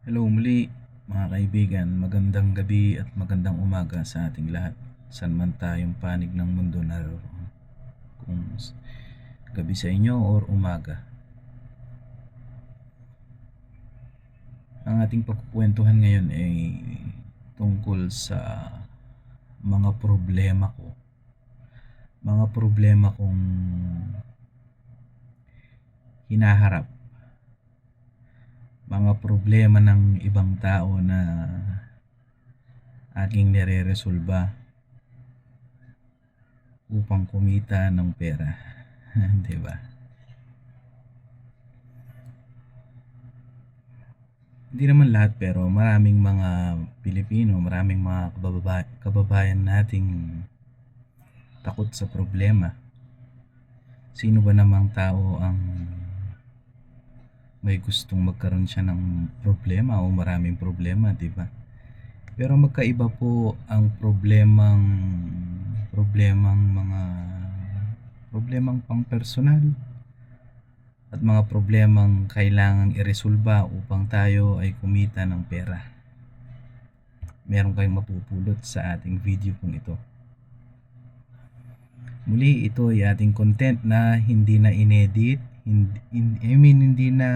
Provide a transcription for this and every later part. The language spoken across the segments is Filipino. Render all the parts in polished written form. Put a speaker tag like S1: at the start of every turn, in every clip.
S1: Hello muli mga kaibigan, magandang gabi at magandang umaga sa ating lahat. San man tayong panig ng mundo naroon. Kung gabi sa inyo or umaga. Ang ating pagkukwentuhan ngayon ay tungkol sa mga problema ko. Mga problema kong hinaharap. Mga problema ng ibang tao na aking nire-resolba upang kumita ng pera. 'Di ba? Hindi naman lahat pero maraming mga Pilipino, maraming mga kababayan nating takot sa problema. Sino ba namang tao ang may gustong magkaroon siya ng problema o maraming problema, 'di ba? Pero magkaiba po ang problemang pang personal at mga problemang kailangang iresolba upang tayo ay kumita ng pera. Meron kayong mapupulot sa ating video pong ito. Muli, ito ay ating content na hindi na inedit, hindi na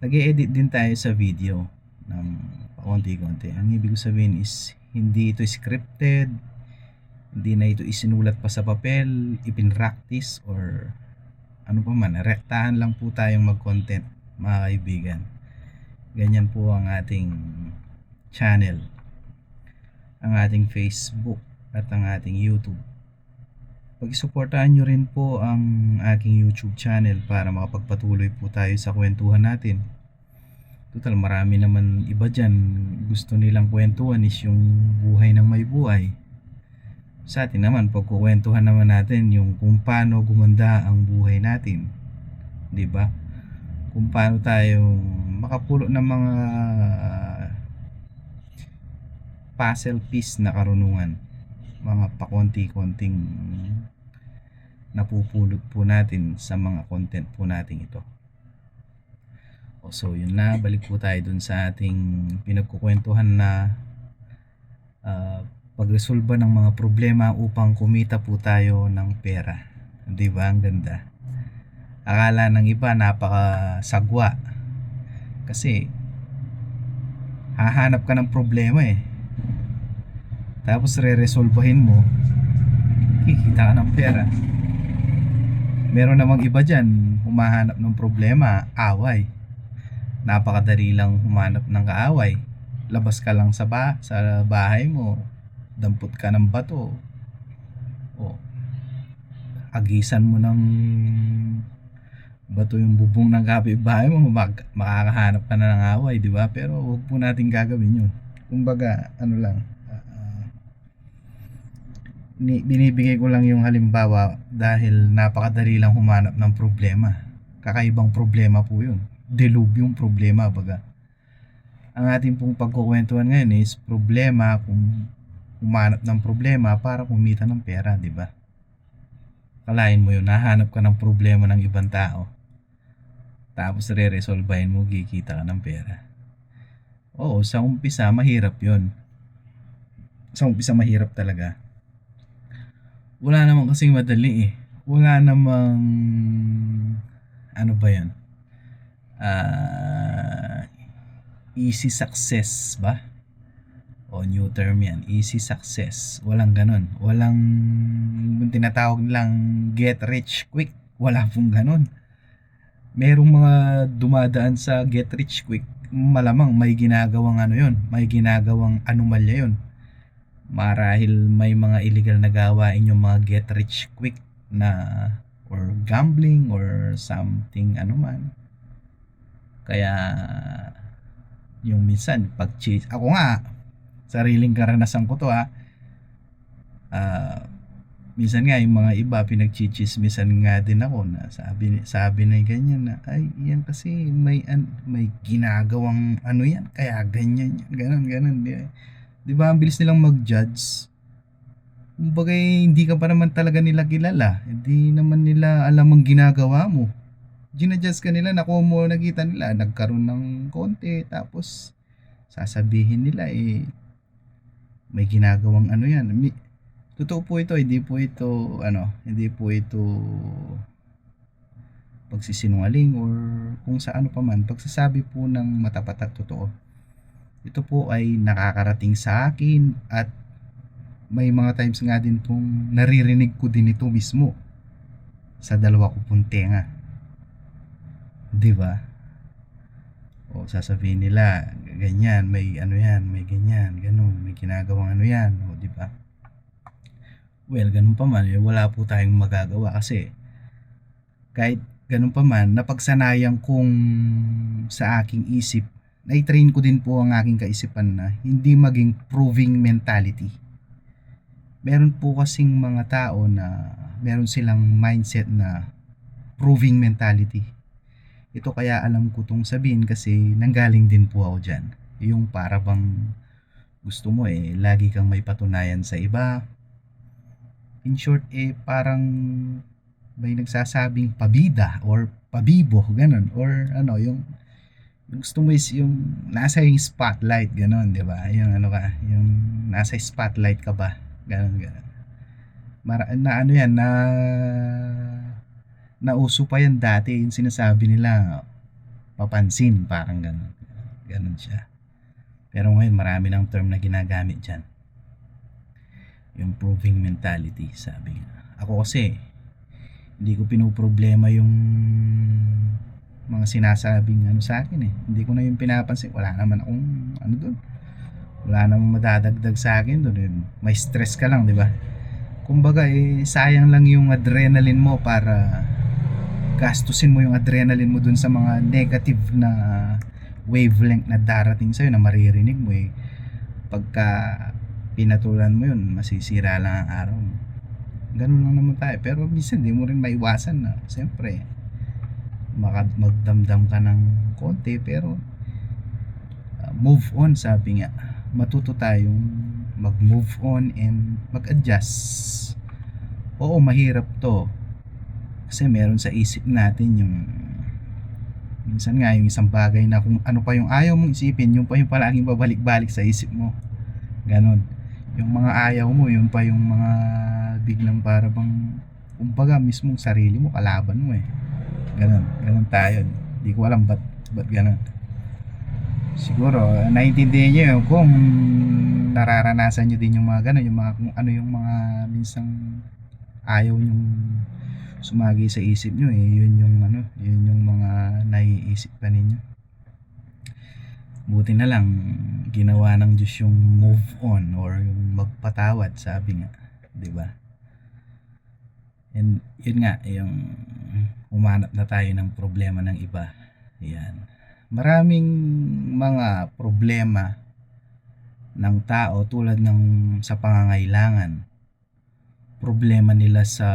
S1: nag-e-edit din tayo sa video ng paunti-kunti. Ang ibig sabihin is hindi ito scripted, hindi na ito isinulat pa sa papel, ipinractice or ano pa man, rektahan lang po tayong mag-content mga kaibigan. Ganyan po ang ating channel, ang ating Facebook at ang ating YouTube. Pag-suportahan nyo rin po ang aking YouTube channel para makapagpatuloy po tayo sa kwentuhan natin. Total, marami naman iba dyan, gusto nilang kwentuhan is yung buhay ng may buhay. Sa atin naman, pagkukwentuhan naman natin yung kung paano gumanda ang buhay natin, 'di ba? Kung paano tayo makapulo ng mga puzzle piece na karunungan, mga pakonti-konting napupulot po natin sa mga content po natin ito. So yun na, balik po tayo dun sa ating pinagkukwentuhan na pagresolba ng mga problema upang kumita po tayo ng pera. 'Di ba? Ang ganda. Akala ng iba napakasagwa kasi hahanap ka ng problema tapos re-resolbahin mo, kikita ka ng pera. Meron namang iba dyan, humahanap ng problema, away. Napakadali lang humanap ng kaaway. Labas ka lang sa bahay mo, dampot ka ng bato, o agisan mo ng bato yung bubong ng kapitbahay mo, makakahanap ka na ng away, di ba? Pero huwag po natin gagawin yun. Kumbaga, ano lang, binibigay ko lang yung halimbawa dahil napakadali lang humanap ng problema. Kakaibang problema po yun. Delubyong problema, baga. Ang ating pong pagkukwentuhan ngayon is problema, kung humanap ng problema para kumita ng pera, di ba? Kalain mo yun, nahanap ka ng problema ng ibang tao, tapos re-resolvehin mo, kikita ka ng pera. Oo, sa umpisa mahirap yun. Sa umpisa mahirap talaga. Wala namang kasing madali Wala namang ano ba yan? Easy success ba? O new term yan, easy success. Walang ganon. Walang tinatawag nilang get rich quick. Wala pong ganon. Merong mga dumadaan sa get rich quick, malamang may ginagawang may ginagawang anomalya yun. Marahil may mga illegal na gawain yung mga get rich quick na or gambling or something anuman. Kaya yung minsan pag-cheat, ako nga sariling karanasan ko to minsan nga yung mga iba pinagchichismisan nga din ako na sabi na ganyan na ay yan kasi may ginagawang yan kaya ganyan yan ganon di ba? Ang bilis nilang mag-judge. Kumbaga hindi ka pa naman talaga nila kilala, hindi naman nila alam ang ginagawa mo. ginadjust ka nila, nakuha mo, nakita nila, nagkaroon ng konti, tapos sasabihin nila may ginagawang ano yan. Totoo po ito, hindi po ito pagsisinungaling or kung sa ano pa man, pagsasabi po ng matapat at totoo. Ito po ay nakakarating sa akin at may mga times nga din pong naririnig ko din ito mismo sa dalawa ko pong tenga. 'Di ba? O sasabihin nila, ganyan, may ano yan, may ganyan, ganun, may ginagawang ano yan, o 'di ba? Well, ganun pa man, wala po tayong magagawa kasi kahit ganun pa man, napagsanayan kong sa aking isip, na-train ko din po ang aking kaisipan na hindi maging proving mentality. Meron po kasing mga tao na meron silang mindset na proving mentality. Ito kaya alam ko tong sabihin kasi nanggaling din po ako dyan. Yung para bang gusto mo lagi kang may patunayan sa iba. In short, parang may nagsasabing pabida or pabibo, ganun. Or ano, yung gusto mo is yung nasa yung spotlight, ganun, di ba? Yung ano ka, yung nasa spotlight ka ba? Ganun, ganun. Na ano yan, nauso pa yan dati, yung sinasabi nila, papansin, parang ganun. Ganun siya. Pero ngayon, marami ng term na ginagamit dyan. Yung proving mentality, sabi nga. Ako kasi, hindi ko pinoproblema yung mga sinasabing ano sa akin Hindi ko na yung pinapansin. Wala naman akong ano doon. Wala namang madadagdag sa akin doon. May stress ka lang, di ba? Kumbaga sayang lang yung adrenaline mo para gastusin mo yung adrenaline mo dun sa mga negative na wavelength na darating sa'yo na maririnig mo pagka pinatulan mo yun, masisira lang ang araw mo. Ganun lang naman tayo. Pero minsan di mo rin maiwasan na siyempre magdamdam ka ng konti, pero move on, sabi nga. Matuto tayong mag-move on and mag-adjust. Oo, mahirap to kasi meron sa isip natin yung minsan nga yung isang bagay na kung ano pa yung ayaw mong isipin, yung pa yung palaging babalik-balik sa isip mo. Ganon. Yung mga ayaw mo, yung pa yung mga biglang para bang kumbaga mismong sarili mo, kalaban mo ganon tayo. Hindi ko alam ba't ganon. Siguro naiintindihan nyo yun kung nararanasan nyo din yung mga ganon, yung mga kung ano yung mga minsang ayaw nyong sumagi sa isip nyo yun yung mga naiisip pa ninyo. Buti na lang ginawa ng Diyos yung move on or yung magpatawad, sabi nga, 'di ba? And yun nga, yung humanap na tayo ng problema ng iba. Yan. Maraming mga problema ng tao tulad ng sa pangangailangan. Problema nila sa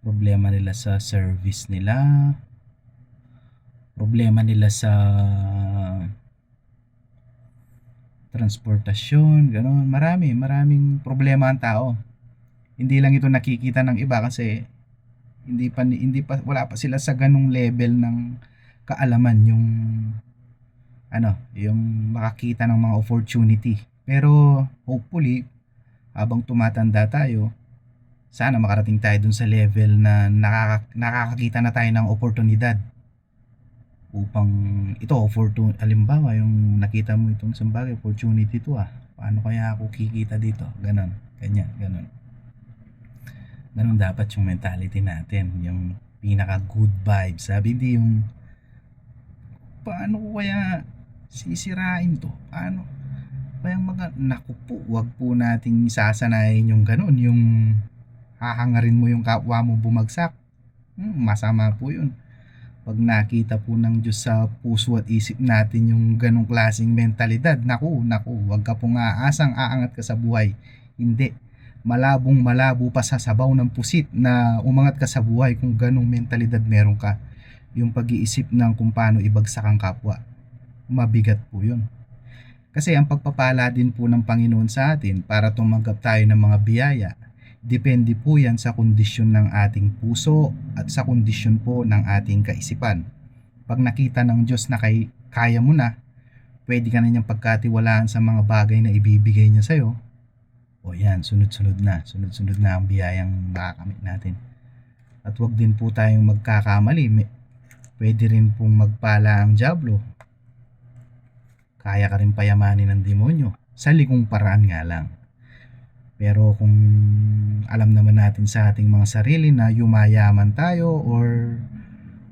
S1: problema nila sa service nila, problema nila sa transportasyon, gano'n. Maraming problema ang tao. Hindi lang ito nakikita ng iba kasi wala pa sila sa ganung level ng kaalaman yung makakita ng mga opportunity. Pero hopefully habang tumatanda tayo, sana makarating tayo dun sa level na nakakakita na tayo ng oportunidad upang halimbawa yung nakita mo itong isang bagay, opportunity to paano kaya ako kikita dito, ganon dapat yung mentality natin, yung pinaka good vibes, sabi, hindi yung paano ko kaya sisirain to, paano kaya naku po, wag po nating sasanayin yung ganon, yung hahangarin mo yung kapwa mo bumagsak. Masama po yun. Pag nakita po ng Diyos sa puso at isip natin yung ganong klaseng mentalidad, naku, wag ka pong aasang aangat ka sa buhay. Hindi. Malabo pa sa sabaw ng pusit na umangat ka sa buhay kung ganong mentalidad meron ka. Yung pag-iisip ng kung paano ibagsak ang kapwa. Mabigat po yun. Kasi ang pagpapala din po ng Panginoon sa atin para tumanggap tayo ng mga biyaya, Depende po yan sa kondisyon ng ating puso at sa kondisyon po ng ating kaisipan. Pag nakita ng Diyos na kaya mo na, pwede ka na niyang pagkatiwalaan sa mga bagay na ibibigay niya sa'yo, o yan, sunod-sunod na ang biyayang makakamit natin. At wag din po tayong magkakamali. Pwede rin pong magpala ang dyablo. Kaya ka rin payamanin ng demonyo sa ligong paraan nga lang. Pero kung alam naman natin sa ating mga sarili na yumayaman tayo or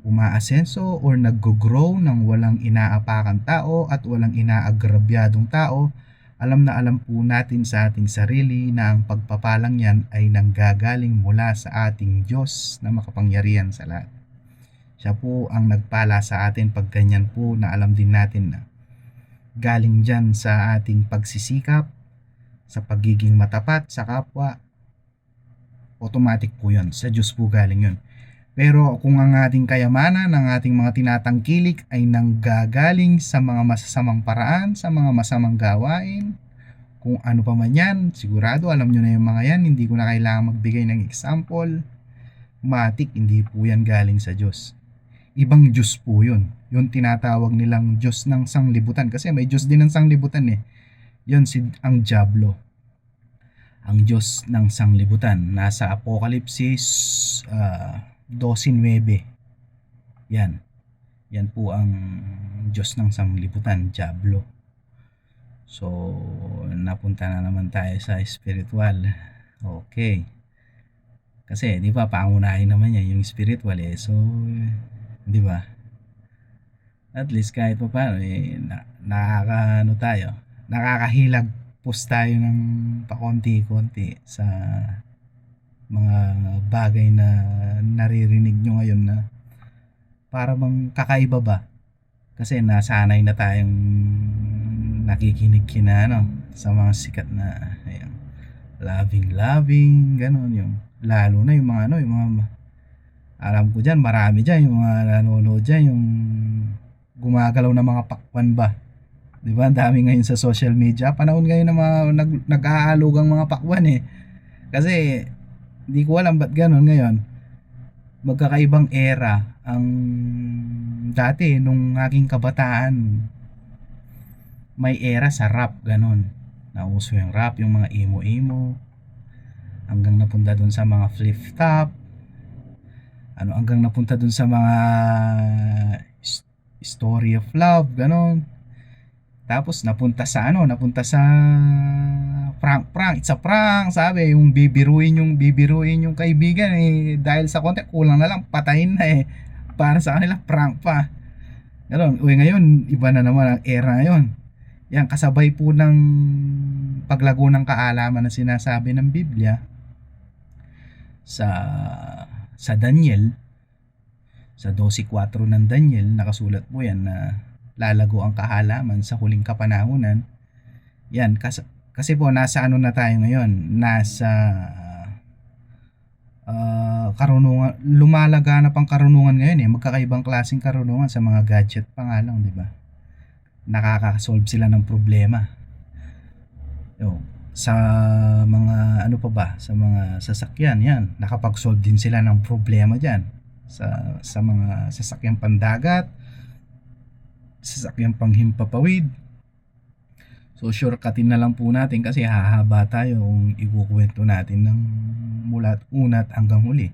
S1: umaasenso or nag-grow ng walang inaapakan tao at walang inaagrabyadong tao, alam na alam po natin sa ating sarili na ang pagpapalang yan ay nanggagaling mula sa ating Diyos na makapangyarihan sa lahat. Siya po ang nagpala sa atin pag ganyan po na alam din natin na galing dyan sa ating pagsisikap, sa pagiging matapat sa kapwa. Automatic po yun. Sa Diyos po galing yun. Pero kung ang ating kayamanan, ang ating mga tinatangkilik ay nanggagaling sa mga masasamang paraan, sa mga masamang gawain, kung ano pa man yan, sigurado alam nyo na yung mga yan, hindi ko na kailangan magbigay ng example. Matik, hindi po yan galing sa Diyos. Ibang Diyos po yun. Yung tinatawag nilang Diyos ng sanglibutan. Kasi may Diyos din ng sanglibutan eh. Yun ang dyablo. Ang Diyos ng sanglibutan. Nasa Apokalipsis 12:9. Yan. Yan po ang Diyos ng sanglibutan, dyablo. So, napunta na naman tayo sa spiritual. Okay. Kasi, di ba, pangunahin naman niya yung spiritual eh. So, di ba? At least kahit pa paano eh, nakakaano tayo. Nakakahilag post tayo ng pakonti-konti sa mga bagay na naririnig nyo ngayon na para bang kakaiba ba? Kasi nasanay na tayong nakikinig kina sa mga sikat na ayun, loving ganon, yung lalo na yung mga yung mga alam ko dyan, marami dyan yung mga nanonood dyan, yung gumagalaw na mga pakwan ba, di ba? Dami ngayon sa social media, panahon ngayon na mga nag-aalugang mga pakwan eh. Kasi hindi ko alam ba't ganon ngayon. Magkakaibang era ang dati nung aking kabataan, may era sa rap ganon. Nauso yung rap, yung mga emo hanggang napunta dun sa mga flip top, hanggang napunta dun sa mga story of love ganon. Tapos napunta sa prank, it's a prank, sabi, yung bibiruin yung kaibigan eh, dahil sa konti kulang na lang patayin na eh, para sa kanila prank pa. Ganon. Uy, ngayon iba na naman ang era ngayon. Yan, kasabay po ng paglago ng kaalaman na sinasabi ng Biblia sa Daniel, sa 12:4 ng Daniel, nakasulat po yan na lalago ang kahalaman sa huling kapanahunan. Yan, kasi po nasa na tayo ngayon, nasa karunungan, lumalaganap ang karunungan ngayon eh, magkakaibang klaseng karunungan sa mga gadget pa nga lang, di ba? Nakaka-solve sila ng problema. Sa mga sa mga sasakyan, yan, nakapag-solve din sila ng problema diyan sa mga sasakyan pandagat, sasakyan panghimpapawid. So shortcutin na lang po natin kasi hahaba tayo kung ikukwento natin ng mula't unat hanggang huli.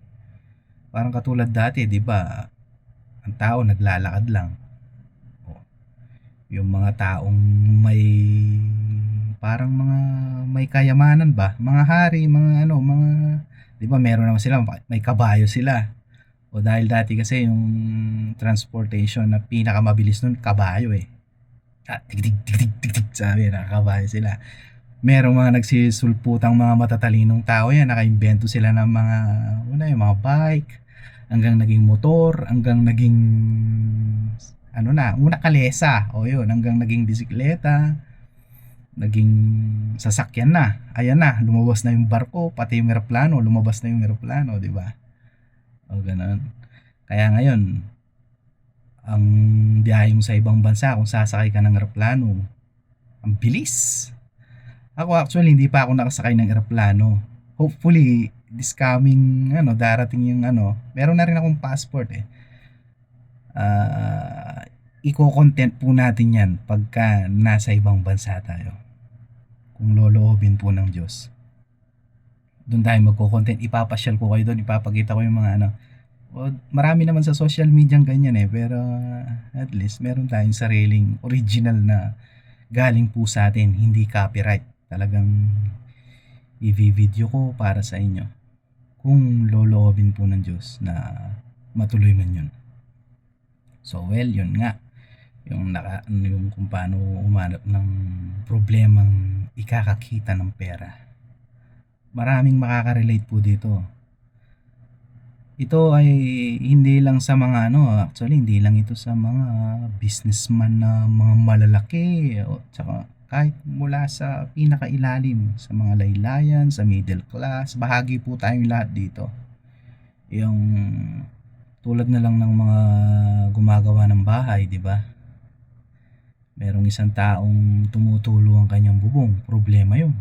S1: Parang katulad dati, di ba? Ang tao naglalakad lang. Yung mga taong parang mga may kayamanan ba, mga hari, mga di ba meron naman sila, may kabayo sila. O dahil dati kasi yung transportation na pinakamabilis nun, kabayo eh. Tig sabi, nakakabayo sila. Merong mga nagsisulputang mga matatalinong tao yan, nakaimbento sila ng yung mga bike, hanggang naging motor, hanggang naging una kalesa, hanggang naging bisikleta, naging sasakyan na. Ayan na, lumabas na yung barko, pati yung eroplano, di ba? O ganun. Kaya ngayon, ang biyahe mo sa ibang bansa, kung sasakay ka ng eroplano, ang bilis. Ako actually, hindi pa ako nakasakay ng eroplano. hopefully this coming darating yung meron na rin akong passport eh. Iko-content po natin yan pagka nasa ibang bansa tayo. Kung loloobin po ng Diyos. Doon tayo magko-content. Ipapasyal ko kayo doon. Ipapakita ko yung mga marami naman sa social media ganyan eh. Pero at least meron tayong sariling original na galing po sa atin. Hindi copyright. Talagang i-video ko para sa inyo. Kung loloobin po ng Diyos na matuloy man yun. So well, yun nga. Yung kung paano umanap ng problemang ikakakita ng pera. Maraming makaka-relate po dito. Ito ay hindi lang sa mga actually hindi lang ito sa mga businessman na mga malalaki o tsaka kahit mula sa pinakailalim, sa mga laylayan, sa middle class, bahagi po tayong lahat dito. Yung tulad na lang ng mga gumagawa ng bahay, di ba? Merong isang taong tumutulo ang kanyang bubong, problema yun.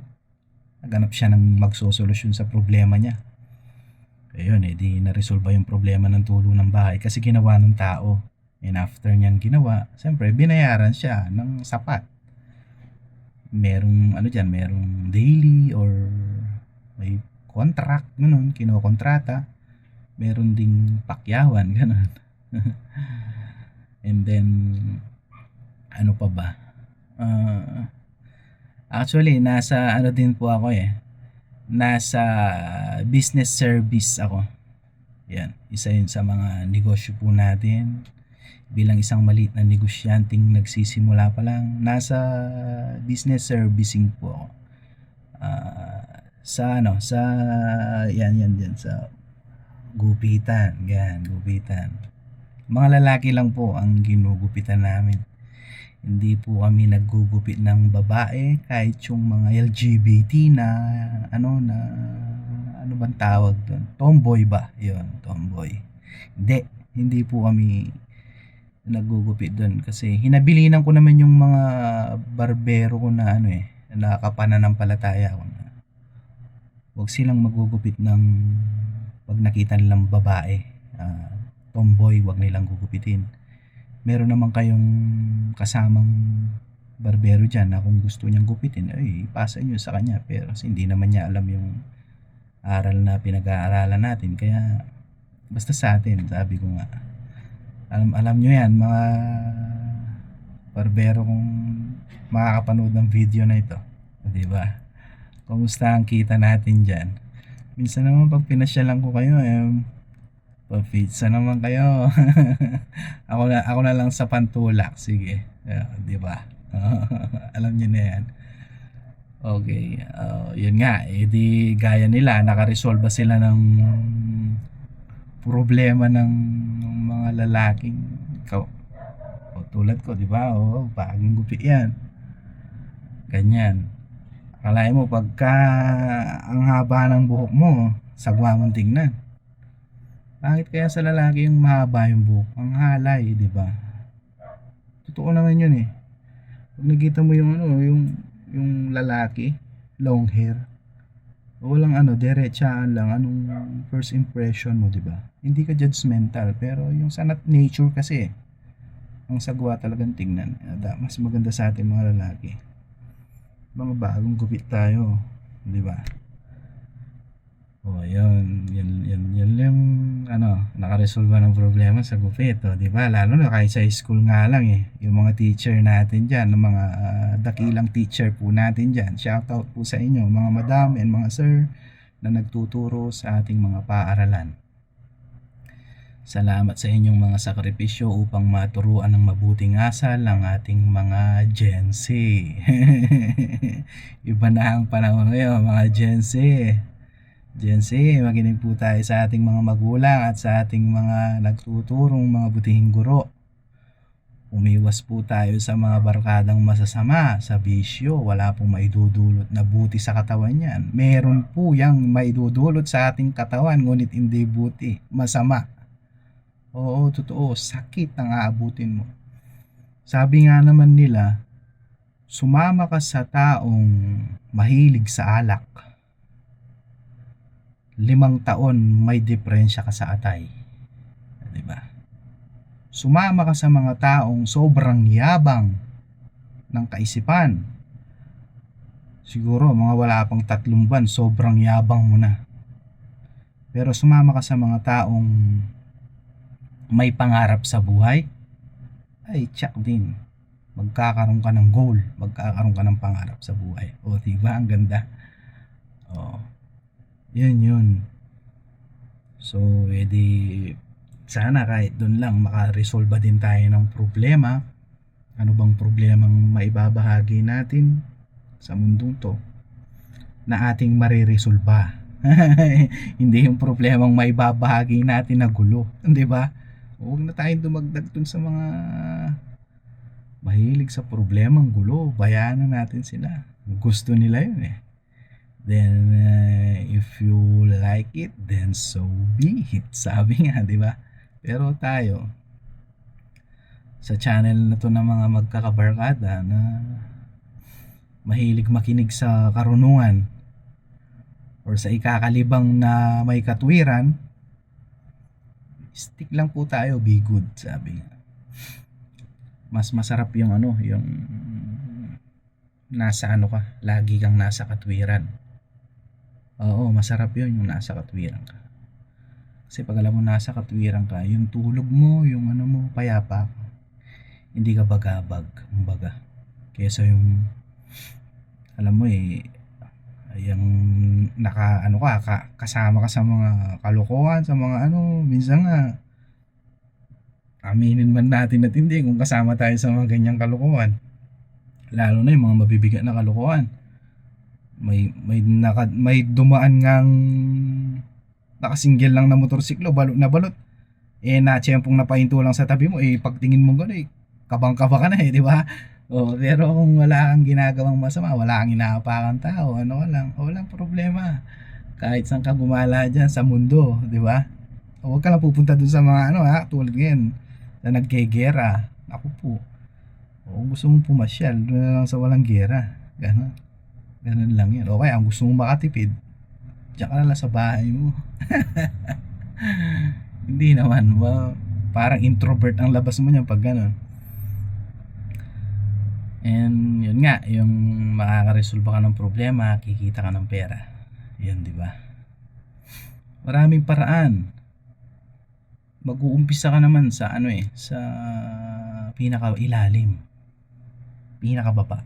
S1: Naghanap siya ng magsosolusyon sa problema niya. Ayun, di na-resolve yung problema ng tulo ng bahay kasi ginawa ng tao. And after niyang ginawa, siyempre binayaran siya ng sapat. Merong merong daily or may contract, ganun, kinokontrata. Meron ding pakyawan, ganun. And then, ano pa ba? Actually, nasa din po ako eh. Nasa business service ako. Yan, isa yun sa mga negosyo po natin. Bilang isang maliit na negosyanteng nagsisimula pa lang, nasa business servicing po ako. Sa yan sa gupitan, gupitan. Mga lalaki lang po ang ginugupitan namin. Hindi po kami naggugupit ng babae, kahit yung mga LGBT na ano bang tawag doon? Tomboy ba? 'Yon, tomboy. Hindi po kami naggugupit doon kasi hinabilinan ko naman yung mga barbero ko na nakapananampalataya ko na wag silang magugupit ng pag nakita nilang babae, tomboy, wag nilang gugupitin. Meron naman kayong kasamang barbero dyan na kung gusto niyang gupitin, ay ipasa nyo sa kanya. Pero hindi naman niya alam yung aral na pinag-aaralan natin. Kaya basta sa atin, sabi ko nga, alam nyo yan, mga barbero kung makakapanood ng video na ito. Diba? Kumusta ang kita natin dyan? Minsan naman pag pinasyalan ko kayo, pa-pizza naman kayo. ako na lang sa pantulak. Sige. Di ba? Alam niyo na yan. Okay. Yun nga. Di gaya nila. Nakaresolve sila ng problema ng mga lalaking tulad ko. Di ba? Bagong gupi yan. Ganyan. Akalain mo pagka ang haba ng buhok mo, sagwa mong tingnan. Bakit kaya sa lalaki yung mahaba yung buhok? Ang halay, di ba? Totoo naman yun eh. Pag nakita mo yung yung lalaki, long hair, walang diretsaan lang, anong first impression mo, di ba? Hindi ka judgmental, pero yung sa nature kasi, ang sagwa talagang tingnan. Mas maganda sa ating mga lalaki. Mga bagong gupit tayo, di ba? Yun yung nakaresolve ng problema sa gupit, di ba? Lalo na kahit sa school nga lang yung mga teacher natin diyan, ng mga dakilang teacher po natin diyan. Shout out po sa inyo, mga madam and mga sir na nagtuturo sa ating mga paaralan. Salamat sa inyong mga sakripisyo upang maturuan ng mabuting asal ang ating mga Gen Z. Iba na ang panahon ngayon, mga Gen Z. Gen Z, makinig po tayo sa ating mga magulang at sa ating mga nagtuturong mga butihing guro. Umiwas po tayo sa mga barkadang masasama, sa bisyo. Wala pong maidudulot na buti sa katawan yan. Meron po yang maidudulot sa ating katawan, ngunit hindi buti, masama. Oo, totoo, sakit ang aabutin mo. Sabi nga naman nila, sumama ka sa taong mahilig sa alak, 5 taon may diferensya ka sa atay, 'di ba? Sumama ka sa mga taong sobrang yabang ng kaisipan. Siguro mga wala pang 3 buwan, sobrang yabang mo na. Pero sumama ka sa mga taong may pangarap sa buhay, ay tsak din. Magkakaroon ka ng goal, magkakaroon ka ng pangarap sa buhay. O, diba? Ang ganda. O, yun. So, edi, sana kahit doon lang makaresolba din tayo ng problema. Ano bang problemang maibabahagi natin sa mundong to na ating mariresolba? Hindi yung problemang maibabahagi natin na gulo, di ba? Huwag na tayong dumagdag dun sa mga mahilig sa problemang gulo. Bayanan natin sila. Gusto nila yun eh. Then if you like it, then so be it. Sabi nga, di ba? Pero tayo sa channel na to ng mga magkakabarkada na mahilig makinig sa karunungan or sa ikakalibang na may katwiran, stick lang po tayo, be good, sabi nga. Mas masarap yung yung nasa ka, lagi kang nasa katwiran. Oo, masarap yun, yung nasa katwiran ka. Kasi pag alam mo nasa katwiran ka, yung tulog mo, yung mo, payapa ka. Hindi ka bagabag, kumbaga. Kesa yung alam mo yung kasama ka sa mga kalokohan, sa mga minsan nga aminin man natin at hindi kung kasama tayo sa mga ganyang kalokohan. Lalo na yung mga mabibigat na kalokohan. May dumaan ngang nakasinggel lang na motorsiklo, balot na balot. Natsyempong napahinto lang sa tabi mo, pagtingin mo gano'n, kabang-kaba ka na di ba? Pero kung wala kang ginagawang masama, wala kang inaapakan tao, walang problema. Kahit saan ka gumala dyan sa mundo, di ba? Huwag ka lang pupunta dun sa mga tulad ngayon, na nagkegera. Ako po. Kung gusto mong pumasyal, doon na lang sa walang gera. Ganun lang yan. Okay, ang gusto mong makatipid, diyan ka na lang sa bahay mo. Hindi naman, parang introvert ang labas mo niyan pag ganun. And yun nga, yung makakaresolba ka ng problema, kikita ka ng pera. Yun, di ba? Maraming paraan. Mag-uumpisa ka naman sa sa pinakailalim. Pinakababa.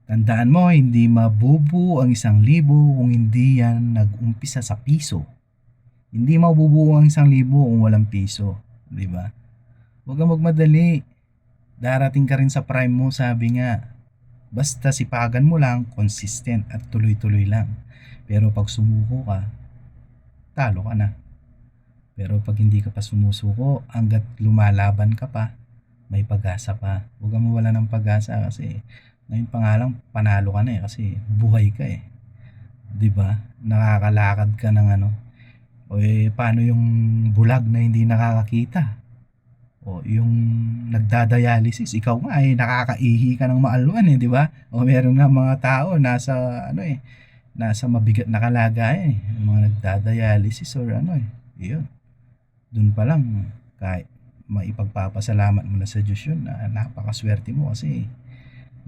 S1: Tandaan mo, hindi mabubuo ang 1,000 kung hindi yan nag-umpisa sa piso. Hindi mabubuo ang 1,000 kung walang piso, di ba? Huwag kang magmadali. Darating ka rin sa prime mo, sabi nga. Basta sipagan mo lang, consistent at tuloy-tuloy lang. Pero pag sumuko ka, talo ka na. Pero pag hindi ka pa sumusuko, hanggat lumalaban ka pa, may pag-asa pa. Huwag kang mawala ng pag-asa kasi ngayon pa nga lang, panalo ka na kasi buhay ka eh. 'Di ba? Nakakalakad ka ng paano yung bulag na hindi nakakakita? O yung nagdadialysis, ikaw nga nakakaihi ka ng maalwan di ba? O meron nga mga tao nasa nasa mabigat na kalagayan yung mga nagdadialysis or yun. Doon pa lang kahit maipagpapasalamat mo na sa Diyos yun na napakaswerte mo kasi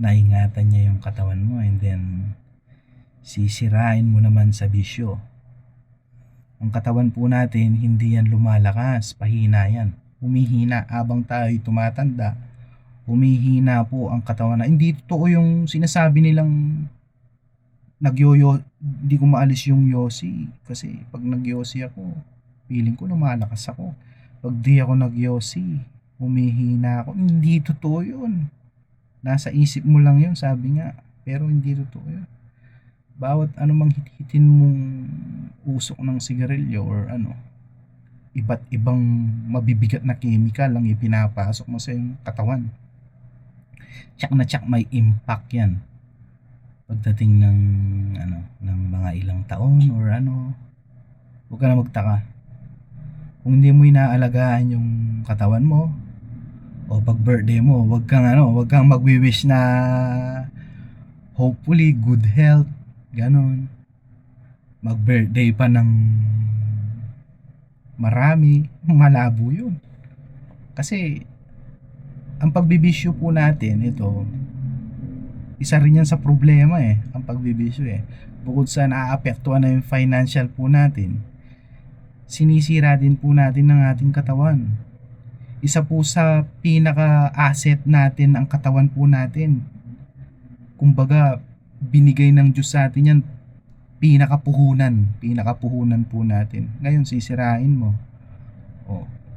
S1: naingatan niya yung katawan mo and then sisirain mo naman sa bisyo. Ang katawan po natin hindi yan lumalakas, pahina yan. Humihina habang tayo'y tumatanda. Humihina po ang katawan na. Hindi totoo yung sinasabi nilang nagyoyo, hindi ko maalis yung yosi. Kasi pag nagyosi ako, feeling ko lumalakas ako. Pag di ako nagyosi, humihina ako. Hindi totoo yun. Nasa isip mo lang yun, sabi nga. Pero hindi totoo yun. Bawat anumang hit-hitin mong usok ng sigarilyo or iba't ibang mabibigat na chemical lang ipinapasok mo sa iyong katawan. Tsak na tsak may impact yan. Pagdating ng ng mga ilang taon or huwag ka na magtaka. Kung hindi mo inaalagaan yung katawan mo o pag birthday mo, huwag kang magwi-wish na hopefully good health, ganon. mag-birthday pa ng marami, malabo yun. Kasi ang pagbibisyo po natin, ito, isa rin yan sa problema ang pagbibisyo Bukod sa naaapektuhan na yung financial po natin, sinisira din po natin ng ating katawan. Isa po sa pinaka-asset natin ang katawan po natin. Kumbaga, binigay ng Diyos sa atin yan, pinakapuhunan po natin. Ngayon, sisirain mo.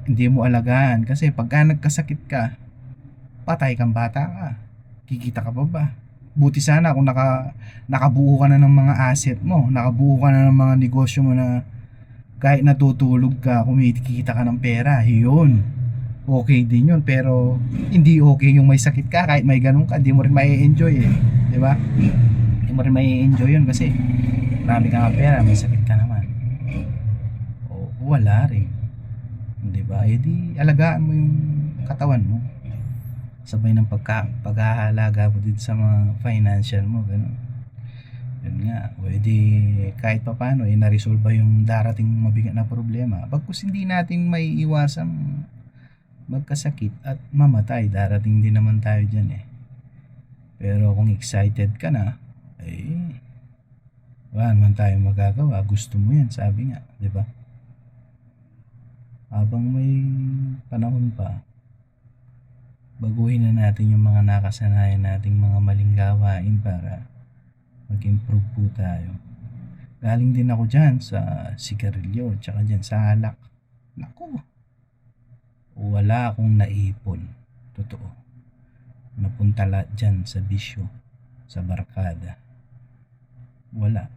S1: Hindi mo alagaan. Kasi pagka nagkasakit ka, patay kang bata ka. Kikita ka pa ba? Buti sana kung nakabuo ka na ng mga asset mo, nakabuo ka na ng mga negosyo mo na kahit natutulog ka, kumikita ka ng pera, yun. Okay din yun, pero hindi okay yung may sakit ka, kahit may ganun ka, hindi mo rin mai-enjoy di ba? Hindi mo rin mai-enjoy yun kasi marami kang pera, may sakit ka naman. Wala rin. Di ba? Di alagaan mo yung katawan mo. Sabay ng paghahalaga mo din sa mga financial mo, ganun. Yun nga, pwede kahit pa paano na-resolve yung darating mabigat na problema. Bagkus hindi natin may iwasang magkasakit at mamatay, darating din naman tayo dyan Pero kung excited ka na, wala naman tayong magagawa. Gusto mo yan, sabi nga, di ba? Habang may panahon pa, baguhin na natin yung mga nakasanayan nating mga maling gawain para mag-improve po tayo. Galing din ako dyan sa sigarilyo, tsaka dyan sa alak. Naku, wala akong naipon. Totoo. Napunta lahat dyan sa bisyo, sa barkada. Wala.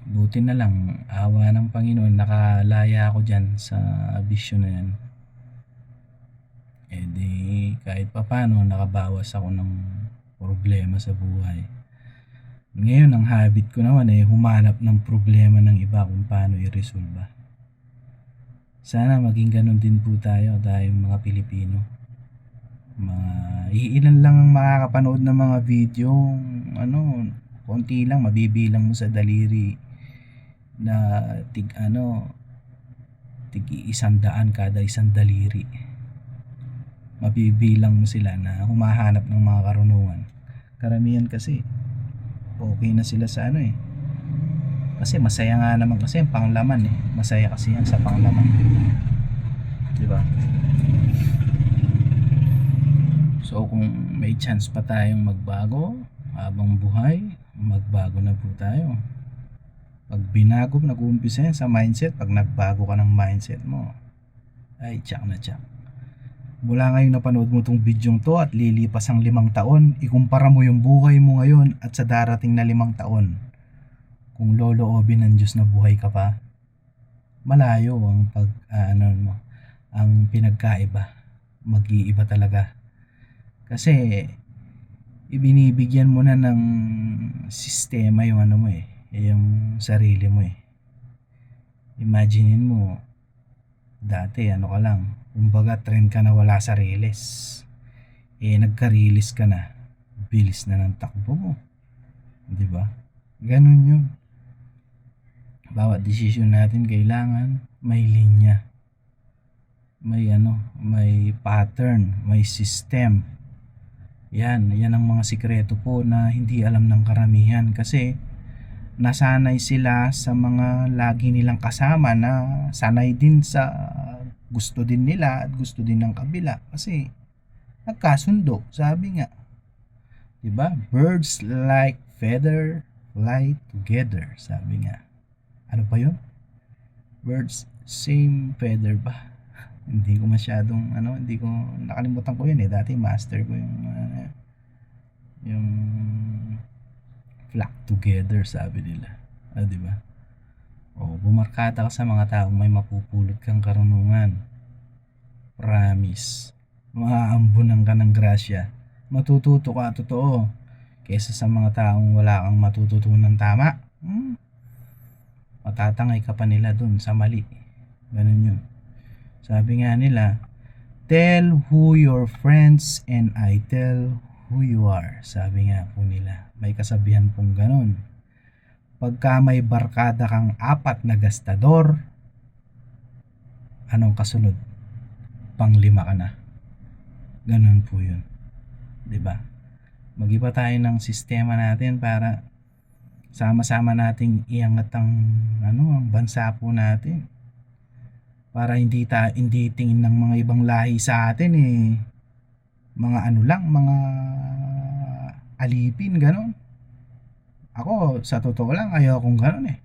S1: Buti na lang, awa ng Panginoon, nakalaya ako dyan sa bisyo na yan. Di kahit papano nakabawas ako ng problema sa buhay. Ngayon ang habit ko naman humanap ng problema ng iba kung paano i-resolve. Sana maging ganun din po tayong mga Pilipino. Iilan lang ang makakapanood ng mga video, konti lang, mabibilang mo sa daliri na tig 100 kada isang daliri. Mabibilang mo sila na humahanap ng mga karunungan. Karamihan kasi okay na sila sa kasi masaya nga naman kasi ang panglaman masaya kasi yan sa panglaman, di ba? So kung may chance pa tayong magbago habang buhay, magbago na po tayo. Pag binago, nag-uumpisa yan sa mindset. Pag nagbago ka ng mindset mo, ay tsak na tsak. Mula ngayon napanood mo tong bidyong to at lilipas ang 5 taon, ikumpara mo yung buhay mo ngayon at sa darating na 5 taon. Kung loloobin ng Diyos na buhay ka pa, malayo ang ang pinagkaiba. Mag-iiba talaga. Kasi ibinibigyan mo na ng sistema yung yung sarili mo Imaginein mo, dati ka lang, kumbaga trend ka na wala sa riles. Nagka-release ka na, bilis na ng takbo mo, di ba? Ganun yun. Bawat desisyon natin kailangan may linya, may pattern, may system. Yan ang mga sikreto po na hindi alam ng karamihan kasi nasanay sila sa mga lagi nilang kasama na sanay din sa gusto din nila at gusto din ng kabila kasi nagkasundo, sabi nga, diba? Birds like feather fly together, sabi nga. Ano pa yun? Birds same feather ba? Hindi ko masyadong nakalimutan ko yun dati master ko yung flock together, sabi nila. Diba? Bumarkada ka sa mga taong may mapupulot kang karunungan. Promise. Maaambunan ka ng grasya. Matututo ka, totoo. Kesa sa mga taong wala kang matututunan tama. Matatangay ka pa nila dun sa mali. Ganun yun. Sabi nga nila, tell who your friends and I tell who you are. Sabi nga po nila. May kasabihan pong ganun. Pagka may barkada kang 4 na gastador, anong kasunod? Pang-5 ka na. Ganun po yun. 'Di ba? Mag-iba tayo ng sistema natin para sama-sama nating iangat ang bansa po natin. Para hindi tingin ng mga ibang lahi sa atin mga mga alipin ganon. Ako sa totoo lang ayaw kong ganon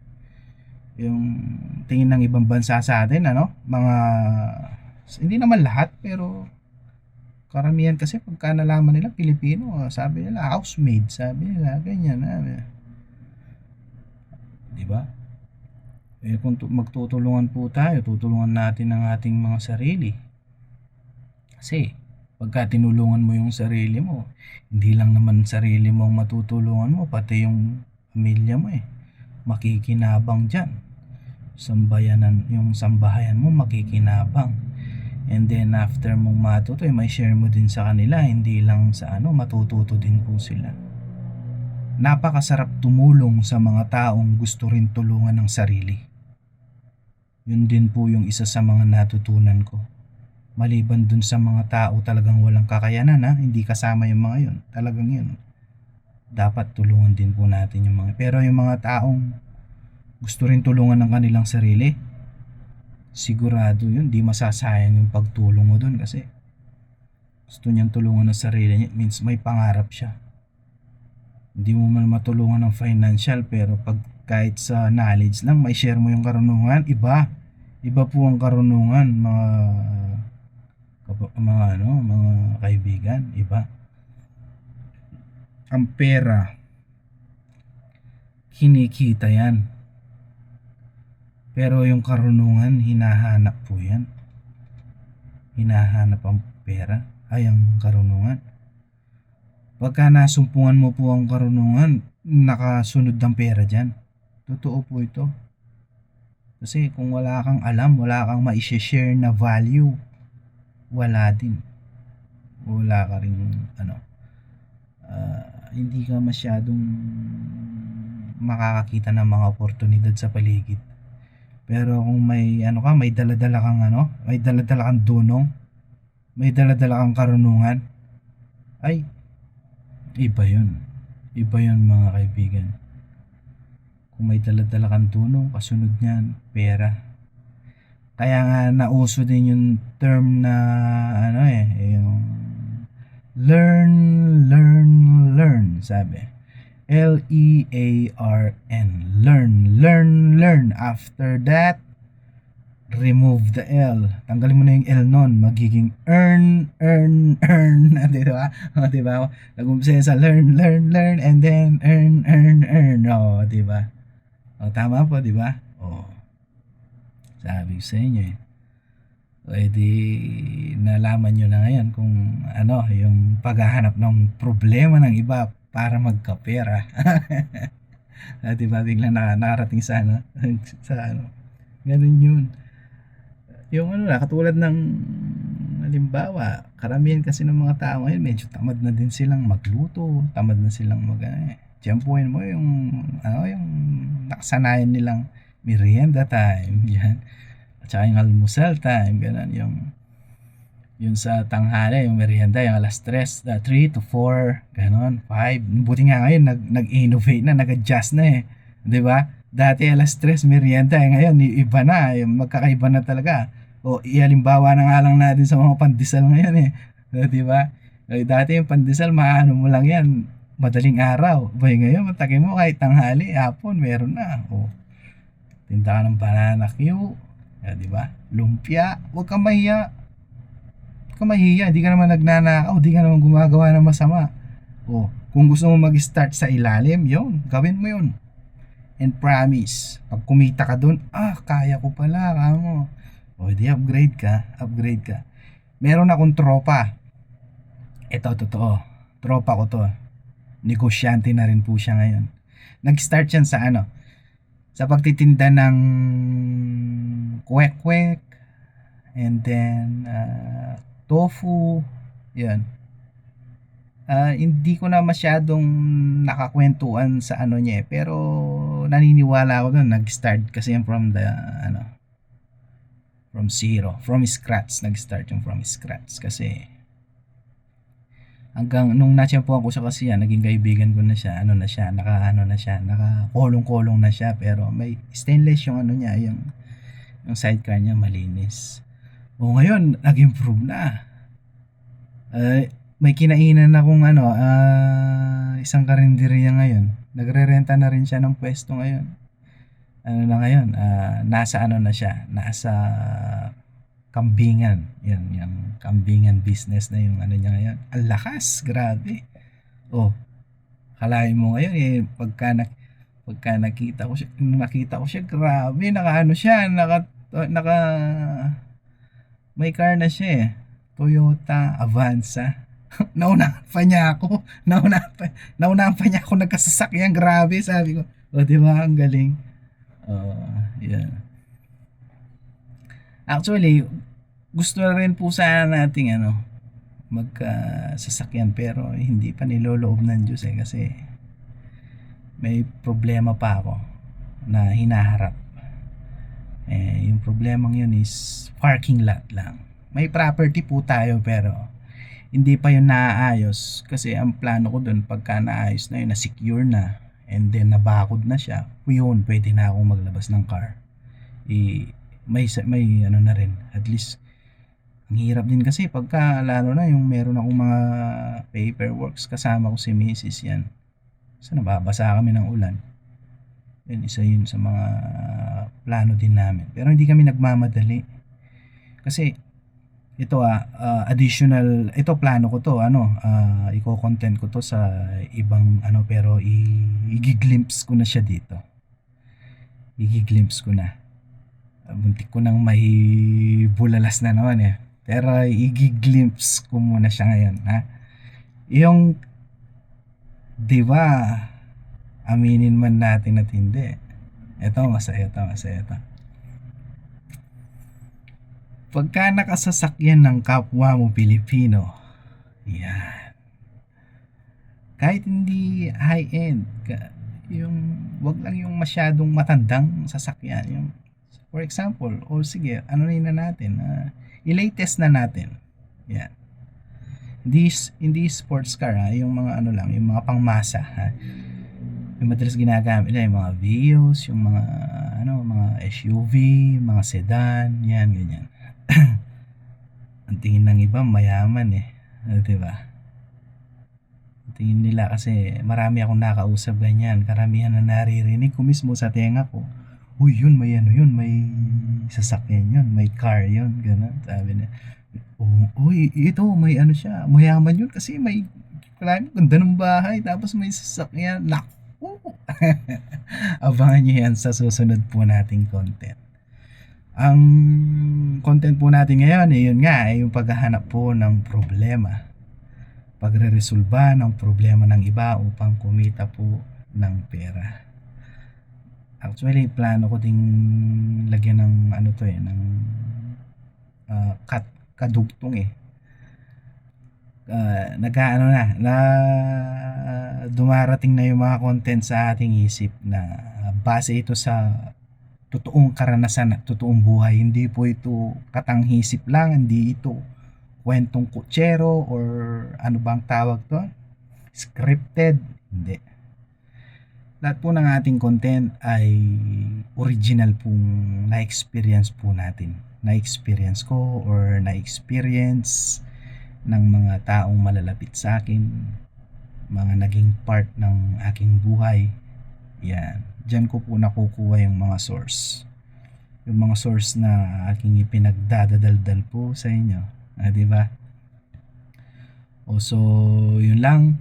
S1: yung tingin ng ibang bansa sa atin mga hindi naman lahat pero karamihan kasi pagka nalaman nila Pilipino, sabi nila housemaid, sabi nila ganyan, di ba? Kung magtutulungan po tayo, tutulungan natin ang ating mga sarili. Kasi pagka tinulungan mo yung sarili mo, hindi lang naman sarili mo ang matutulungan mo, pati yung pamilya mo makikinabang dyan. Yung sambahayan mo makikinabang. And then after mong matuto, may share mo din sa kanila, hindi lang sa matututo din po sila. Napakasarap tumulong sa mga taong gusto rin tulungan ng sarili. Yun din po yung isa sa mga natutunan ko. Maliban dun sa mga tao talagang walang kakayanan hindi kasama yung mga yun. Talagang yun. Dapat tulungan din po natin yung mga. Pero yung mga taong gusto rin tulungan ng kanilang sarili, sigurado yun, di masasayang yung pagtulong mo dun kasi gusto niyang tulungan ng sarili niya, means may pangarap siya. Hindi mo man matulungan ng financial, pero pag kahit sa knowledge lang, may share mo yung karunungan, iba po ang karunungan, mga kaibigan, iba. Ang pera, kinikita yan. Pero yung karunungan, hinahanap po yan. Hinahanap ang pera, ay ang karunungan. Pagka nasumpungan mo po ang karunungan, nakasunod ng pera dyan. Totoo po ito. Kasi kung wala kang alam, wala kang ma-share na value, wala din. Wala ka rin, hindi ka masyadong makakakita ng mga oportunidad sa paligid. Pero kung may may dala-dala kang may dala-dala kang dunong, may dala-dala kang karunungan, ay iba 'yun. Iba 'yun mga kaibigan. Kung may dala-dala kang dunong, kasunod niyan pera. Kaya nga nauso din yung term na yung learn, sabi. Learn. Learn. After that, remove the L. Tanggalin mo na yung L nun. Magiging earn. Diba? Diba? Nag-umpisa sa learn, and then earn. Diba? Tama po, diba? Sabi ko sa inyo di nalaman nyo na ngayon kung yung paghahanap ng problema ng iba para magkapera. Diba biglang nakarating sa ganun yun. Yung katulad ng halimbawa, karamihan kasi ng mga tao ngayon medyo tamad na din silang magluto, tamad na silang tiyempuhin mo yung yung nakasanayan nilang merienda time, yan. At saka yung almusal time, ganun, yung sa tanghali, yung merienda, yung alas 3 to 4, ganun, 5. Buti nga ngayon, nag-innovate na, nag-adjust na di ba? Dati alas 3 merienda, ngayon, iba na, magkakaiba na talaga. Ihalimbawa na nga lang natin sa mga pandesal ngayon di ba? Dati yung pandesal, maano mo lang yan, madaling araw. Ngayon, matagay mo kahit tanghali, hapon, meron na. Tinda ka ng banana Q, di ba? Lumpia, huwag kang mahiya. Hindi ka naman nagnanakaw, hindi ka naman gumagawa ng masama. Kung gusto mo mag-start sa ilalim, yun, gawin mo yun. And promise, pag kumita ka dun, kaya ko pala, kamo. Di upgrade ka. Meron akong tropa. Ito, totoo. Tropa ko to. Negosyante na rin po siya ngayon. Nag-start yan sa sa pagtitinda ng kwek-kwek, and then tofu, yan. Hindi ko na masyadong nakakwentuhan sa ano niya, pero naniniwala ako dun nag-start kasi yan from the ano, from zero, from scratch, nag-start yung from scratch kasi hanggang nung natsyempohan ko siya kasi yan, naging kaibigan ko na siya, ano na siya, nakakulong-kulong na siya, pero may stainless yung ano niya, yung sidecar niya malinis. Ngayon, nag-improve na. May kinainan akong ano, isang karinderya ngayon. Nagre-renta na rin siya ng pwesto ngayon. Ano na ngayon, nasa ano na siya, nasa kambingan. Yan, yung kambingan business na yung ano niya ngayon. Ang lakas, grabe. Kalahin mo ngayon pagka nakita ko siya, grabe, naka ano siya, naka may car na siya eh. Toyota Avanza. Naunahan pa niya ako nagkasasakyan, grabe, sabi ko. Di ba, ang galing. Yeah. Actually, gusto na rin po sana nating ano, magkasasakyan pero hindi pa niloloob ng Diyos kasi may problema pa ako na hinaharap. Yung problemang yun is parking lot lang. May property po tayo pero hindi pa yun naaayos kasi ang plano ko dun pagka naayos na yun, na-secure na and then nabakod na siya, yun, pwede na akong maglabas ng car. May ano na rin, at least ang hirap din kasi pagka lalo na yung meron akong mga paperworks kasama ko si Mrs. yan. So nababasa kami ng ulan. Isa yun sa mga plano din namin. Pero hindi kami nagmamadali. Kasi ito additional, ito plano ko to, i-content ko to sa ibang ano, pero i-glimpse ko na siya dito. I-glimpse ko na. Buntik ko nang may bulalas na naman eh. Pero i-glimpse ko muna siya ngayon, ha. Yung, di ba, aminin man natin at hindi. Ito, masaya to. Pagka nakasasakyan ng kapwa mo Pilipino, yan. Kahit hindi high-end, yung, wag lang yung masyadong matandang sasakyan. Yung, for example, sige, ano na natin, i-latest na natin. Yan. Hindi sports car, yung mga ano lang, yung mga pangmasa, ha. Yung madalas ginagamit nila yung mga Vios, yung mga mga SUV, mga sedan, yan, ganyan. Ang tingin ng iba mayaman eh, diba? Ang tingin nila kasi marami akong nakausap ganyan, karamihan na naririnig ko mismo sa tenga ko, uy, yun, may sasakyan yun, may car yun, gano'n, sabi na, uy, ito, may ano siya, mayaman yun kasi may ganda ng bahay, tapos may sasakyan, abangan nyo yan sa susunod po nating content. Ang content po natin ngayon yun nga, yung paghahanap po ng problema, pagre-resolba ng problema ng iba upang kumita po ng pera. Actually, plano ko ding lagyan ng ano to ng kadugtong nag-aano na dumarating na yung mga content sa ating isip na base ito sa totoong karanasan at totoong buhay. Hindi po ito katanghisip lang, hindi ito kwentong kutsero or ano bang tawag to, scripted, hindi. Lahat po ng ating content ay original pong na-experience po natin, na-experience ko or na-experience ng mga taong malalapit sa akin, mga naging part ng aking buhay. Yan, dyan ko po nakukuha yung mga source, na aking ipinagdadadaldal po sa inyo, diba? So yun lang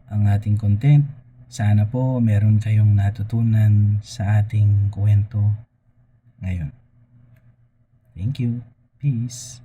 S1: ang ating content. Sana po meron kayong natutunan sa ating kwento ngayon. Thank you. Peace.